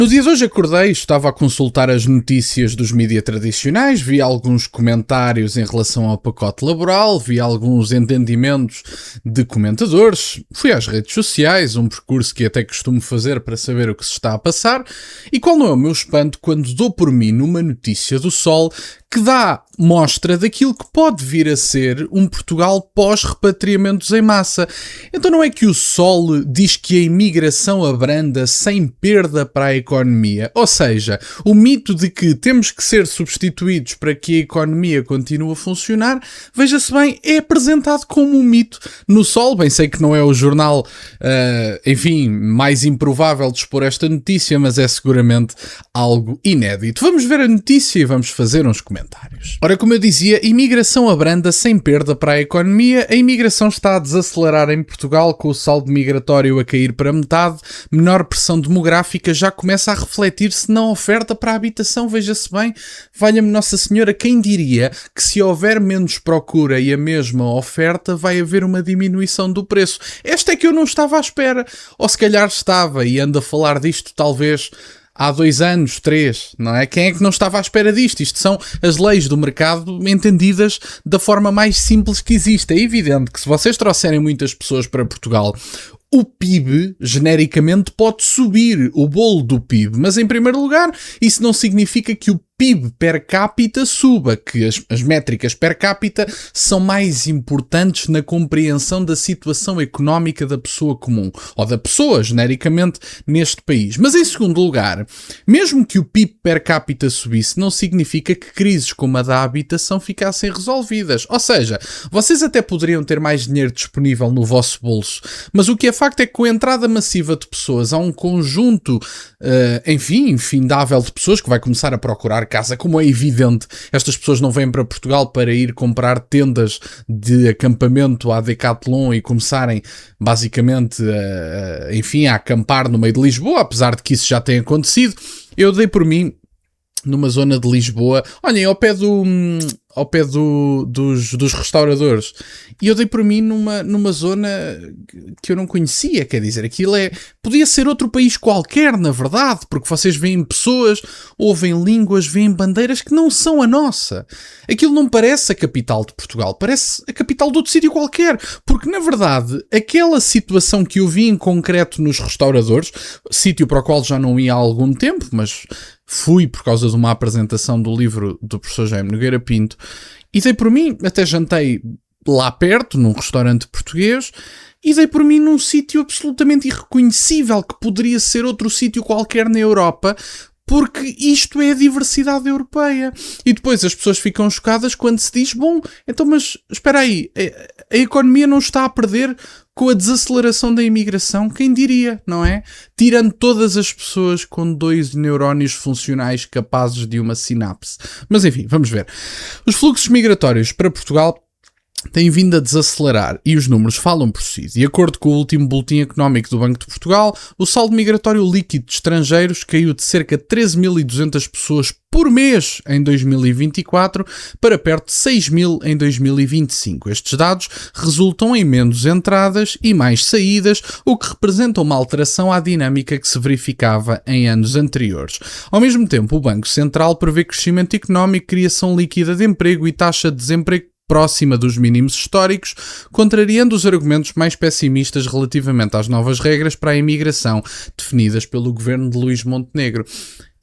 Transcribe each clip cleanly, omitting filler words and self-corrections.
No dia de hoje acordei, estava a consultar as notícias dos mídias tradicionais, vi alguns comentários em relação ao pacote laboral, vi alguns entendimentos de comentadores, fui às redes sociais, um percurso que até costumo fazer para saber o que se está a passar, e qual não é o meu espanto quando dou por mim numa notícia do Sol que dá mostra daquilo que pode vir a ser um Portugal pós-repatriamentos em massa. Então não é que o Sol diz que a imigração abranda sem perda para a economia, ou seja, o mito de que temos que ser substituídos para que a economia continue a funcionar, veja-se bem, é apresentado como um mito no Sol. Bem, sei que não é o jornal, mais improvável de expor esta notícia, mas é seguramente algo inédito. Vamos ver a notícia e vamos fazer uns comentários. Ora, como eu dizia, imigração abranda sem perda para a economia. A imigração está a desacelerar em Portugal, com o saldo migratório a cair para metade. Menor pressão demográfica já começa a refletir-se na oferta para a habitação. Veja-se bem, valha-me Nossa Senhora, quem diria que se houver menos procura e a mesma oferta, vai haver uma diminuição do preço? Esta é que eu não estava à espera. Ou se calhar estava e ando a falar disto talvez há 2 anos, 3, não é? Quem é que não estava à espera disto? Isto são as leis do mercado entendidas da forma mais simples que existe. É evidente que se vocês trouxerem muitas pessoas para Portugal, o PIB, genericamente, pode subir, o bolo do PIB, mas em primeiro lugar, isso não significa que o PIB per capita suba, que as métricas per capita são mais importantes na compreensão da situação económica da pessoa comum, ou da pessoa, genericamente, neste país. Mas em segundo lugar, mesmo que o PIB per capita subisse, não significa que crises como a da habitação ficassem resolvidas. Ou seja, vocês até poderiam ter mais dinheiro disponível no vosso bolso, mas o que é facto é que com a entrada massiva de pessoas há um conjunto, infindável de pessoas que vai começar a procurar casa. Como é evidente, estas pessoas não vêm para Portugal para ir comprar tendas de acampamento à Decathlon e começarem basicamente a acampar no meio de Lisboa, apesar de que isso já tenha acontecido. Eu dei por mim numa zona de Lisboa, olhem, ao pé dos restauradores, e eu dei por mim numa zona que eu não conhecia, quer dizer, aquilo podia ser outro país qualquer, na verdade, porque vocês veem pessoas, ouvem línguas, veem bandeiras que não são a nossa. Aquilo não parece a capital de Portugal, parece a capital de outro sítio qualquer, porque na verdade, aquela situação que eu vi em concreto nos restauradores, sítio para o qual já não ia há algum tempo, mas fui por causa de uma apresentação do livro do professor Jaime Nogueira Pinto, e dei por mim, até jantei lá perto, num restaurante português, e dei por mim num sítio absolutamente irreconhecível, que poderia ser outro sítio qualquer na Europa, porque isto é a diversidade europeia. E depois as pessoas ficam chocadas quando se diz, bom, então mas espera aí, a economia não está a perder com a desaceleração da imigração? Quem diria, não é? Tirando todas as pessoas com 2 neurónios funcionais capazes de uma sinapse. Mas enfim, vamos ver. Os fluxos migratórios para Portugal têm vindo a desacelerar e os números falam por si. De acordo com o último boletim económico do Banco de Portugal, o saldo migratório líquido de estrangeiros caiu de cerca de 13.200 pessoas por mês em 2024 para perto de 6.000 em 2025. Estes dados resultam em menos entradas e mais saídas, o que representa uma alteração à dinâmica que se verificava em anos anteriores. Ao mesmo tempo, o Banco Central prevê crescimento económico, criação líquida de emprego e taxa de desemprego próxima dos mínimos históricos, contrariando os argumentos mais pessimistas relativamente às novas regras para a imigração definidas pelo governo de Luís Montenegro.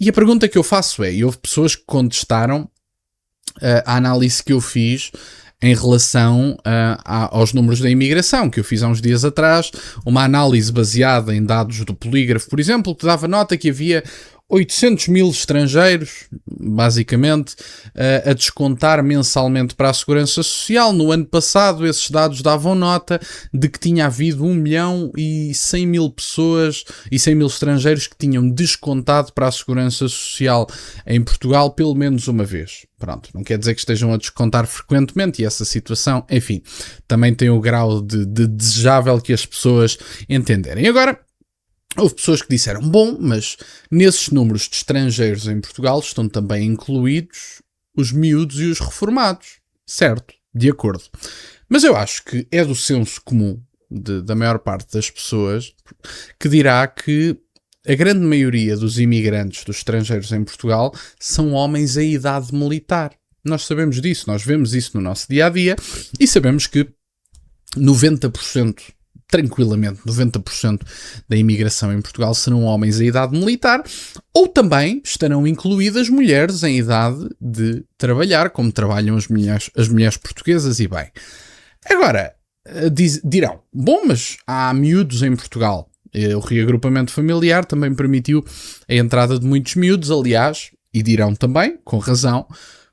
E a pergunta que eu faço é, e houve pessoas que contestaram a análise que eu fiz em relação aos números da imigração, que eu fiz há uns dias atrás, uma análise baseada em dados do Polígrafo, por exemplo, que dava nota que havia 800 mil estrangeiros, basicamente, a descontar mensalmente para a Segurança Social. No ano passado, esses dados davam nota de que tinha havido 1.100.000 pessoas e 100 mil estrangeiros que tinham descontado para a Segurança Social em Portugal pelo menos uma vez. Pronto, não quer dizer que estejam a descontar frequentemente e essa situação, enfim, também tem o grau de desejável que as pessoas entenderem. Agora, houve pessoas que disseram, bom, mas nesses números de estrangeiros em Portugal estão também incluídos os miúdos e os reformados. Certo, de acordo. Mas eu acho que é do senso comum da maior parte das pessoas que dirá que a grande maioria dos imigrantes, dos estrangeiros em Portugal, são homens em idade militar. Nós sabemos disso, nós vemos isso no nosso dia-a-dia e sabemos que 90%, tranquilamente, 90% da imigração em Portugal serão homens em idade militar, ou também estarão incluídas mulheres em idade de trabalhar, como trabalham as mulheres portuguesas, e bem. Agora, dirão, bom, mas há miúdos em Portugal. O reagrupamento familiar também permitiu a entrada de muitos miúdos, aliás, e dirão também, com razão,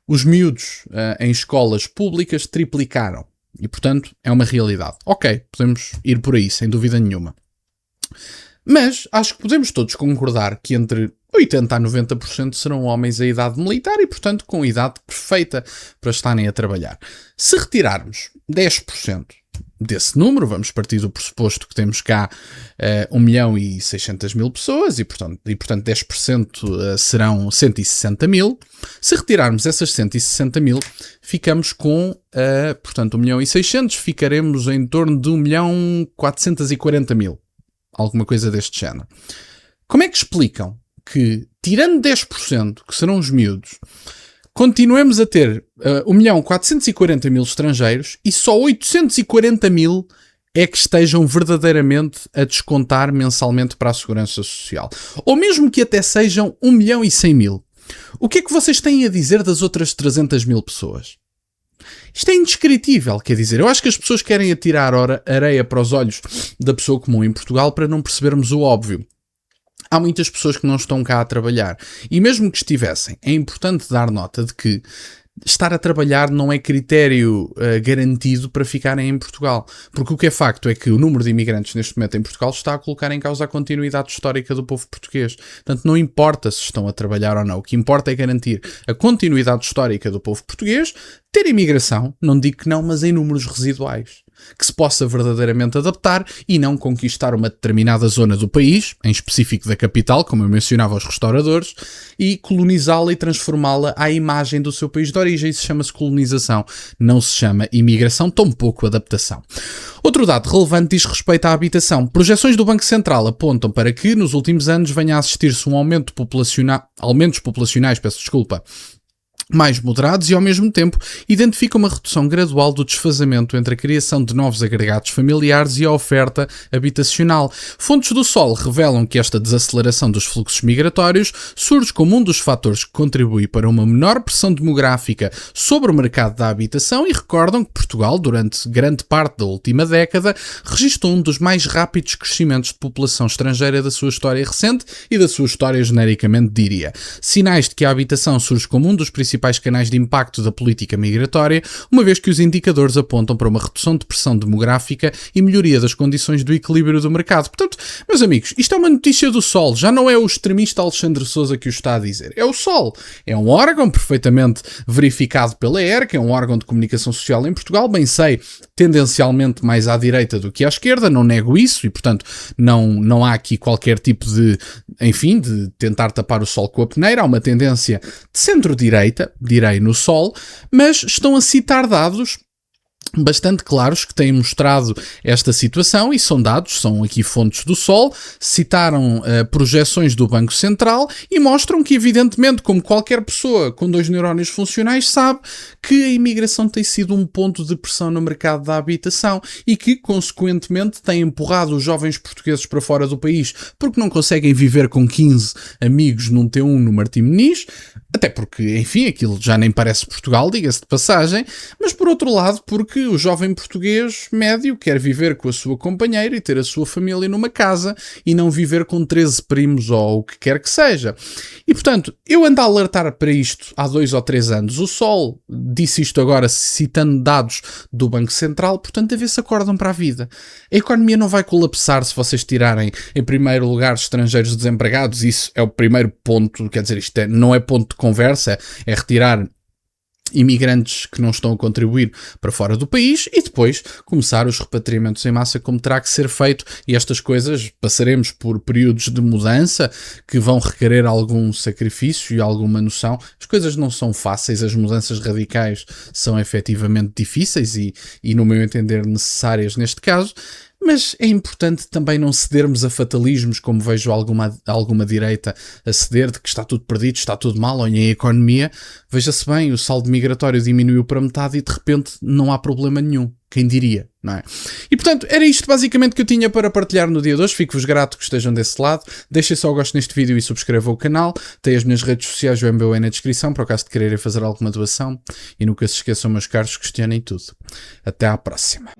os miúdos em escolas públicas triplicaram. E, portanto, é uma realidade. Ok, podemos ir por aí, sem dúvida nenhuma. Mas acho que podemos todos concordar que entre 80% a 90% serão homens em idade militar e, portanto, com idade perfeita para estarem a trabalhar. Se retirarmos 10% desse número, vamos partir do pressuposto que temos cá 1.600.000 pessoas e, portanto 10% serão 160 mil. Se retirarmos essas 160 mil, ficamos com, portanto, 1.600.000, ficaremos em torno de 1.440.000. Alguma coisa deste género. Como é que explicam que, tirando 10%, que serão os miúdos, continuemos a ter 1.440.000 estrangeiros e só 840.000 é que estejam verdadeiramente a descontar mensalmente para a Segurança Social? Ou mesmo que até sejam 1.100.000. O que é que vocês têm a dizer das outras 300.000 pessoas? Isto é indescritível, quer dizer, eu acho que as pessoas querem atirar areia para os olhos da pessoa comum em Portugal para não percebermos o óbvio. Há muitas pessoas que não estão cá a trabalhar. E mesmo que estivessem, é importante dar nota de que estar a trabalhar não é critério garantido para ficarem em Portugal. Porque o que é facto é que o número de imigrantes neste momento em Portugal está a colocar em causa a continuidade histórica do povo português. Portanto, não importa se estão a trabalhar ou não. O que importa é garantir a continuidade histórica do povo português, ter imigração, não digo que não, mas em números residuais, que se possa verdadeiramente adaptar e não conquistar uma determinada zona do país, em específico da capital, como eu mencionava aos restauradores, e colonizá-la e transformá-la à imagem do seu país de origem. Isso chama-se colonização, não se chama imigração, tampouco adaptação. Outro dado relevante diz respeito à habitação. Projeções do Banco Central apontam para que, nos últimos anos, venha a assistir-se um aumentos populacionais, mais moderados e, ao mesmo tempo, identifica uma redução gradual do desfazamento entre a criação de novos agregados familiares e a oferta habitacional. Fontes do Sol revelam que esta desaceleração dos fluxos migratórios surge como um dos fatores que contribui para uma menor pressão demográfica sobre o mercado da habitação e recordam que Portugal, durante grande parte da última década, registrou um dos mais rápidos crescimentos de população estrangeira da sua história recente e da sua história genericamente, diria. Sinais de que a habitação surge como um dos principais canais de impacto da política migratória, uma vez que os indicadores apontam para uma redução de pressão demográfica e melhoria das condições do equilíbrio do mercado. Portanto, meus amigos, isto é uma notícia do Sol, já não é o extremista Alexandre Sousa que o está a dizer, é o Sol. É um órgão perfeitamente verificado pela ERC, é um órgão de comunicação social em Portugal, bem sei, tendencialmente mais à direita do que à esquerda, não nego isso e, portanto, não há aqui qualquer tipo de tentar tapar o sol com a peneira. Há uma tendência de centro-direita, direi, no Sol, mas estão a citar dados bastante claros que têm mostrado esta situação e são dados, são aqui fontes do Sol, citaram projeções do Banco Central e mostram que, evidentemente, como qualquer pessoa com 2 neurónios funcionais sabe, que a imigração tem sido um ponto de pressão no mercado da habitação e que, consequentemente, tem empurrado os jovens portugueses para fora do país porque não conseguem viver com 15 amigos num T1 no Martim Moniz, até porque, enfim, aquilo já nem parece Portugal, diga-se de passagem, mas por outro lado porque o jovem português médio quer viver com a sua companheira e ter a sua família numa casa e não viver com 13 primos ou o que quer que seja. E, portanto, eu ando a alertar para isto há 2 ou 3 anos. O Sol disse isto agora citando dados do Banco Central, portanto, a ver se acordam para a vida. A economia não vai colapsar se vocês tirarem, em primeiro lugar, estrangeiros desempregados. Isso é o primeiro ponto, quer dizer, isto não é ponto de conversa, é retirar imigrantes que não estão a contribuir para fora do país e depois começar os repatriamentos em massa como terá que ser feito, e estas coisas passaremos por períodos de mudança que vão requerer algum sacrifício e alguma noção. As coisas não são fáceis, as mudanças radicais são efetivamente difíceis e no meu entender necessárias neste caso, mas é importante também não cedermos a fatalismos, como vejo alguma direita a ceder, de que está tudo perdido, está tudo mal, olhem a economia. Veja-se bem, o saldo migratório diminuiu para metade e de repente não há problema nenhum. Quem diria, não é? E portanto, era isto basicamente que eu tinha para partilhar no dia de hoje. Fico-vos grato que estejam desse lado. Deixem só o gosto neste vídeo e subscrevam o canal. Tem as minhas redes sociais, o MBWay na descrição, para o caso de quererem fazer alguma doação. E nunca se esqueçam, meus caros, questionem tudo. Até à próxima.